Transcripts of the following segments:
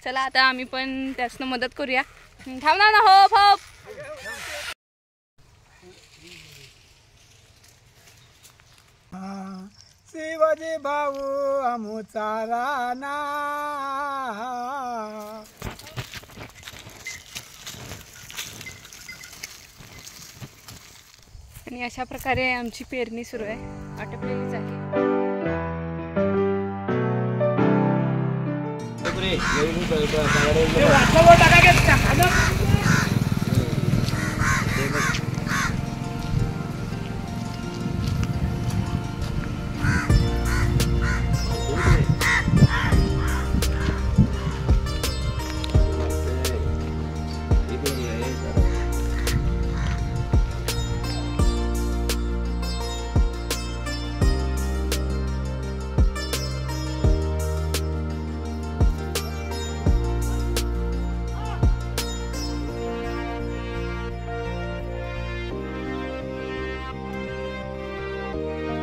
चला आता आम्ही पण त्यासनं मदत करूया. थांब ना होप होप. शिवाजी भाऊ आमचा राणा. आणि अशा प्रकारे आमची पेरणी सुरू आहे, आटपलेलीच आहे.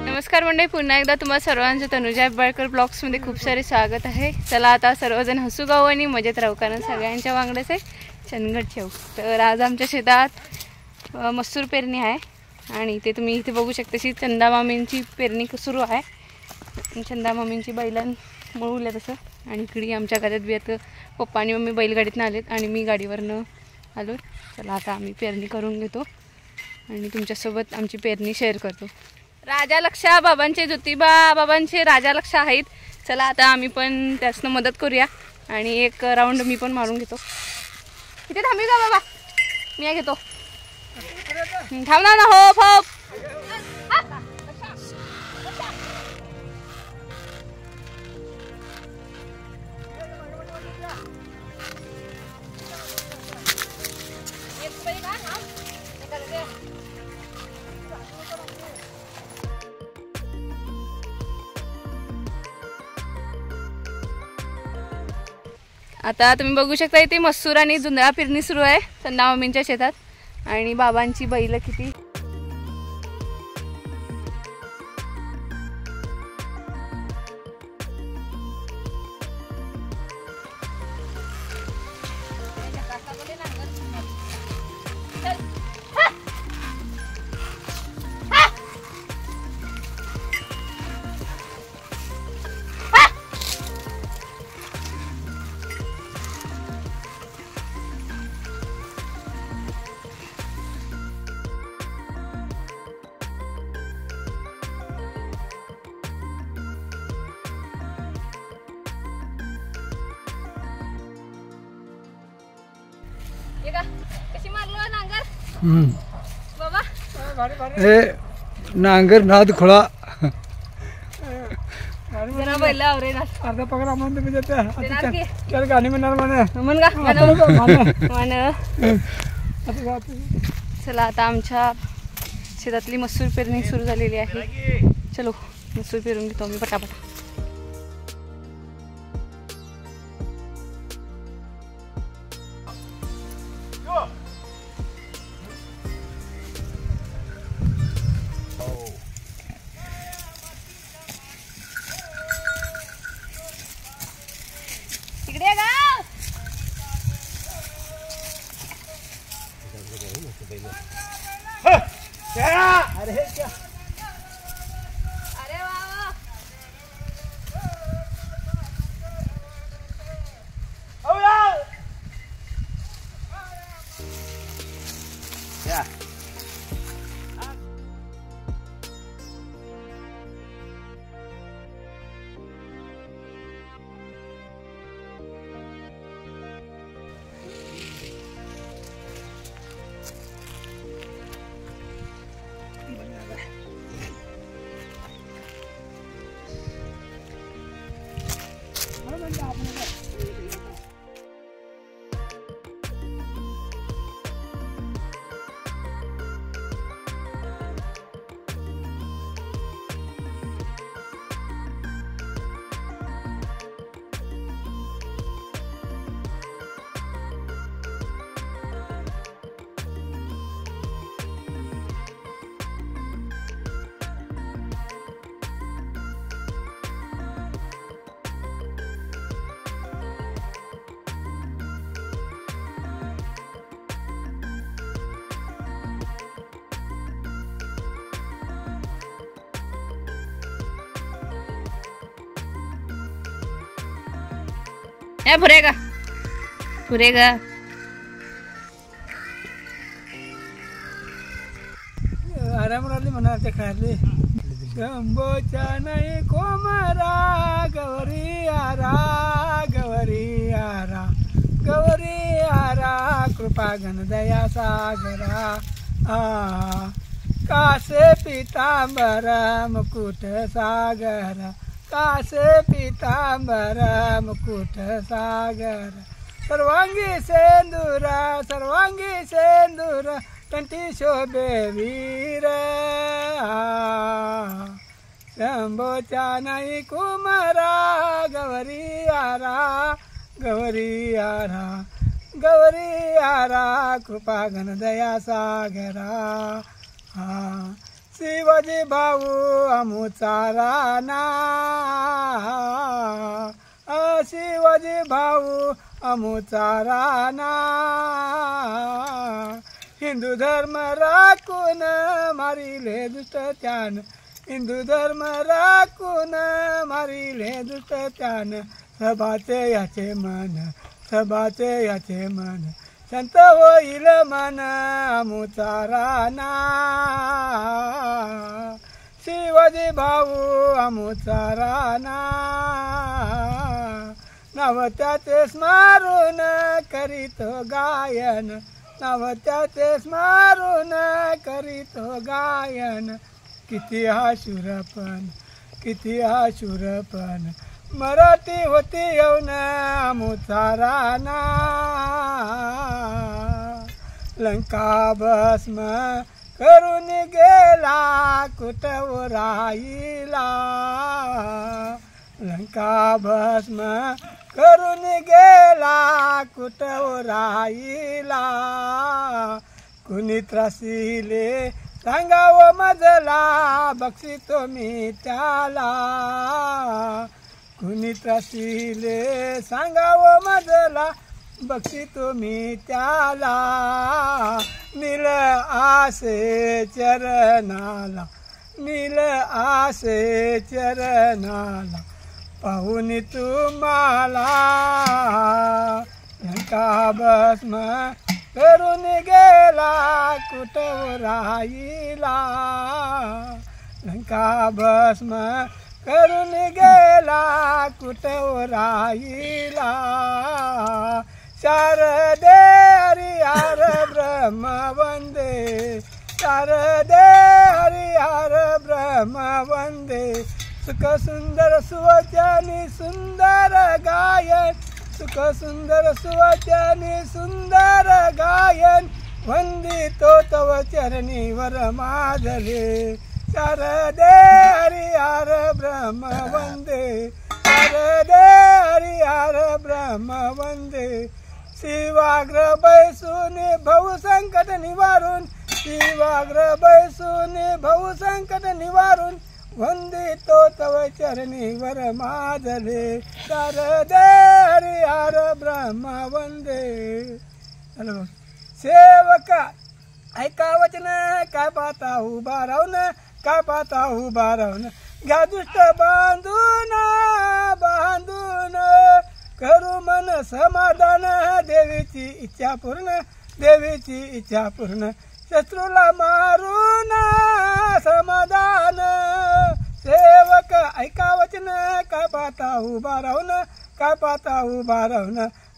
नमस्कार मंडळी, पुन्हा एकदा तुम्हा सर्वांचं तनुजा हेब्बाळकर ब्लॉग्समध्ये खूप सारे स्वागत आहे. चला आता सर्वजण हसू गाव आणि मजेत राहू, कारण सगळ्यांच्या वांगडच आहे चंदगड शेव. तर आज आमच्या शेतात मसूर पेरणी आहे आणि ते तुम्ही इथे बघू शकता. अशी चंदा मामींची पेरणी सुरू आहे. चंदा मामींची बैलांमुळे तसं. आणि इकडे आमच्या गाड्यात बी आता पप्पा आणि मम्मी बैलगाडीतनं आलेत आणि मी गाडीवरनं आलो. चला आता आम्ही पेरणी करून घेतो आणि तुमच्यासोबत आमची पेरणी शेअर करतो. राजा लक्षा बाबांचे, ज्योतिबा बाबांचे राजा लक्षा आहेत. चला आता आम्ही पण त्यासनं मदत करूया आणि एक राऊंड मी पण मारून घेतो. इथे थांबी का बाबा, मी घेतो. थांब ना होप होप. आता तुम्ही बघू शकता इथे मसूर आणि जुंधळा पेरणी सुरू आहे चंदा मम्मींच्या शेतात. आणि बाबांची बैल किती कशी मारलो नांगर बाबा. हे नांगर नाद खोळा जरा बैल आवरे ना अर्धा पगार आम्हाला तुम्ही देते. चल गाणी म्हणणार म्हणे. चला आता आमच्या शेतातली मसूर पेरणी सुरू झालेली आहे. चलो मसूर पेरून घेतो आम्ही पटापट. या पुरेगा पुरेगा आरामरावली म्हणा ते खायले शंभोच्या नाही कोमरा गौरी आरा गौरी आरा गौरी आरा कृपा घन दया सागरा कासे पितांबर मुकुट सागर कासे पितांबर मुकुट सागर सर्वांगी सेंदूर कंठी शोभे वीर शंभोच्या नाही कुमारा गौरी आरा गौरी आरा गौरी आरा कृपा घन दया सागरा शिवाजी भाऊ आमुचा राणा शिवाजी भाऊ आमुचा राणा हिंदू धर्म राखून मारिले दुष्ट त्यान हिंदू धर्म राखून मारिले दुष्ट त्यान सभाचे याचे मन संत होईल मन आमुचा राणा शिवाजी भाऊ आमुचा राणा नाव त्याचे स्मारून करीतो गायन नाव त्याचे स्मारून करीतो गायन किती हा शूरपण मराठी होती येऊन आमुचा राणा लंका भस्म करून गेला कुठं राहिला लंका भस्म करून गेला कुठं राहिला कुणी त्रासिले सांगावं मजला बक्षितो मी त्याला कुणी त्रासिले सांगावं मजला बक्षितो मी त्याला नील आसे चरणाला पाहुनी तुम्हाला लंका भस्म करून गेला कुठं राहिला लंका भस्म करून गेला कुठं राहिला शारदे हरिहर ब्रह्म वंदे शारदे हरिहर ब्रह्म वंदे सुख सुंदर सुवचनी सुंदर गायन सुख सुंदर सुवचनी सुंदर गायन वंदितो तव चरणी वर माधले शारदे हरिहर ब्रह्म वंदे शारदे हरिहर ब्रह्म वंदे शिवाग्र बैसूने भव संकट निवारून शिवाग्र बैसूने भव संकट निवारून वंदितो तव चरणी वर माधले शारदे हरिहर ब्रह्म वंदे सेवका ऐका वचन काय पाहता उभा राहून घ्या दुष्ट बांधून करू मन समाधान देवीची इच्छा पूर्ण शत्रूला मारून समाधान सेवक ऐका वचन काय पाहता उभा राहून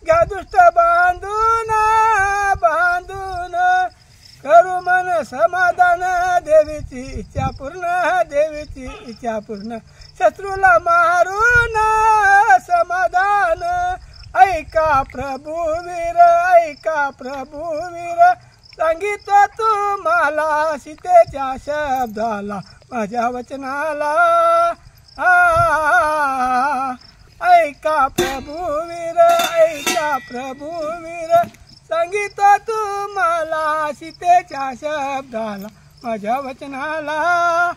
घ्या दुष्ट बांधून करू मन समाधान देवीची इच्छा पूर्ण शत्रूला मारून समाधान ऐका प्रभू वीर सांगितलं तुम्हाला सीतेच्या शब्दाला माझ्या वचनाला ऐका प्रभू वीर सांगितलं तुम्हाला सीतेच्या शब्दाला माझ्या वचनाला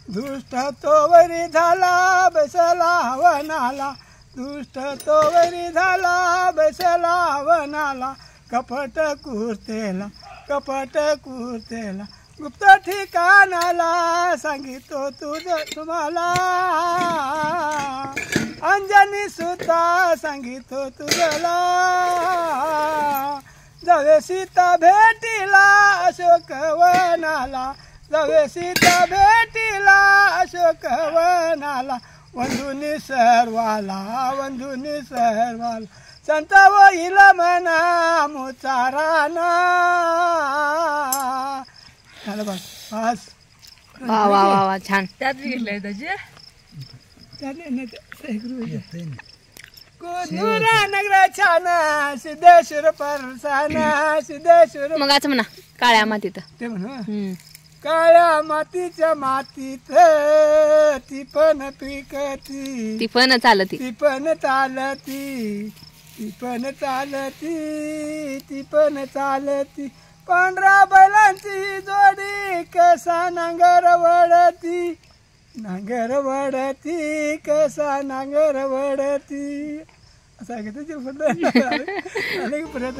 दुष्ट तोवरी झाला बसला वनाला कपट कुर्तेला गुप्त ठिकाणाला सांगितो तुझ तुम्हाला अंजनी सुता सांगितो तुझला जावे सीता भेटीला अशोकवनाला जावे सीता भेटीला अशोकवनाला वंधुनी सर्वाला संत होईल म्हणा मुचाराना झालं बस बस वा वा वा वा छान. त्यात गेलंय त्याचे कोनुरा नगर छान सिद्धेश्वर परसाना सिद्धेश्वर मग आज म्हणा काळ्या मातीत. ते म्हण काळ्या मातीच्या मातीत ती पण पिकती ती पण चालती. ती पण चालती ती पण चालती ती पण चालती पांढऱ्या बैलांची जोडी कसा नांगर वडती कसा नांगर वडती असं आहे का त्याची आले परत.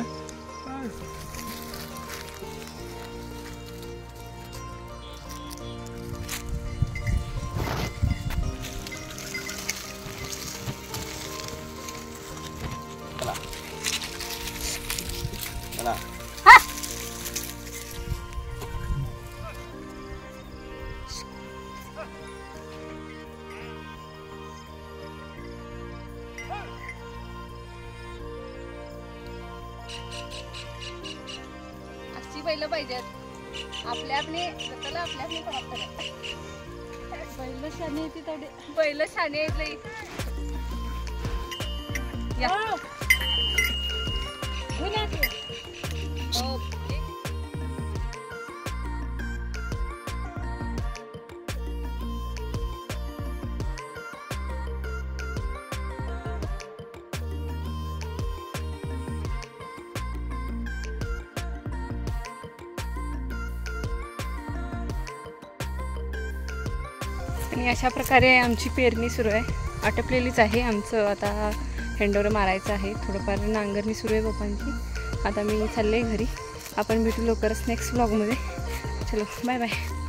अशी बैल पाहिजेत आपल्या आपले पराप्त बैल शाने येते तेवढे बैल शाने येतले. आणि अशा प्रकारे आमची पेरणी सुरू आहे. आटपलेलीच आहे. आमचं आता हेंडोरं मारायचं आहे. थोडंफार नांगरणी सुरू आहे पप्पांची. आता मी चालले घरी. आपण भेटू लवकरच नेक्स्ट व्लॉगमध्ये. चलो बाय बाय.